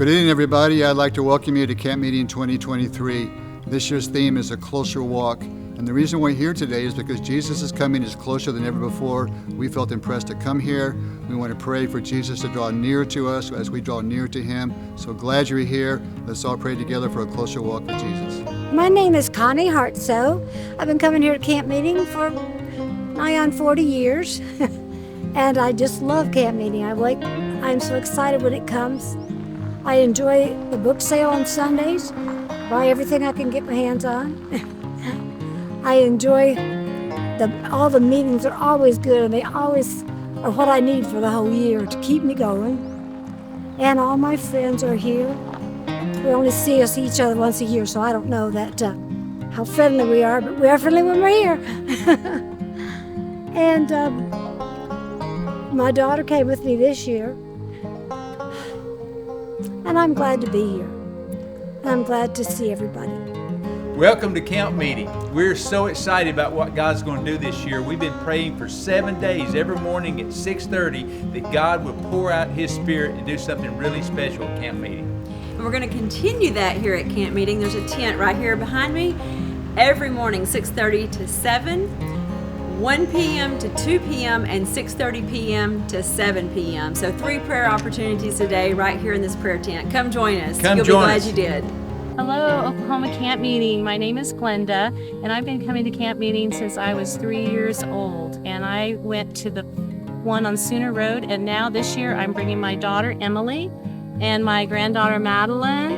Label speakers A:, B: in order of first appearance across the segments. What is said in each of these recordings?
A: Good evening, everybody. I'd like to welcome you to Camp Meeting 2023. This year's theme is A Closer Walk. And the reason we're here today is because Jesus' coming is closer than ever before. We felt impressed to come here. We want to pray for Jesus to draw near to us as we draw near to Him. So glad you're here. Let's all pray together for a closer walk with Jesus.
B: My name is Connie Hartsoe. I've been coming here to Camp Meeting for nigh on 40 years. And I just love Camp Meeting. I'm so excited when it comes. I enjoy the book sale on Sundays, buy everything I can get my hands on. I enjoy all the meetings are always good, and they always are what I need for the whole year to keep me going. And all my friends are here. We only see each other once a year, so I don't know how friendly we are, but we are friendly when we're here. And my daughter came with me this year. And I'm glad to be here. I'm glad to see everybody.
C: Welcome to Camp Meeting. We're so excited about what God's going to do this year. We've been praying for 7 days every morning at 6:30 that God would pour out His Spirit and do something really special at Camp Meeting.
D: And we're going to continue that here at Camp Meeting. There's a tent right here behind me. Every morning, 6:30 to 7, 1 p.m. to 2 p.m., and 6:30 p.m. to 7 p.m. So 3 prayer opportunities today right here in this prayer tent. Come join us. You'll be glad you did.
E: Hello, Oklahoma Camp Meeting. My name is Glenda, and I've been coming to Camp Meeting since I was 3 years old. And I went to the one on Sooner Road, and now this year I'm bringing my daughter Emily and my granddaughter Madeline,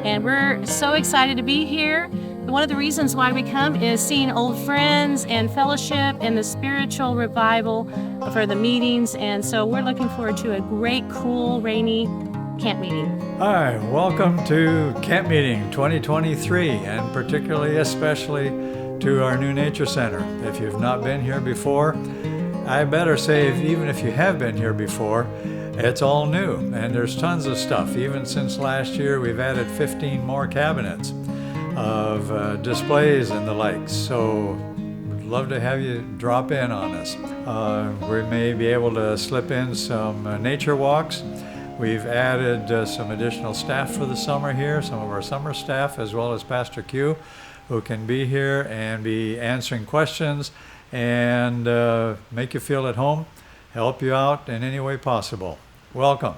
E: and we're so excited to be here. One of the reasons why we come is seeing old friends and fellowship and the spiritual revival for the meetings, and so we're looking forward to a great, cool, rainy camp meeting.
F: Hi, welcome to Camp Meeting 2023, and particularly, especially to our new Nature Center. If you've not been here before, I better say, even if you have been here before, it's all new, and there's tons of stuff. Even since last year, we've added 15 more cabinets of displays and the likes. So we'd love to have you drop in on us. We may be able to slip in some nature walks. We've added some additional staff for the summer here, some of our summer staff, as well as Pastor Q, who can be here and be answering questions and make you feel at home, help you out in any way possible. Welcome.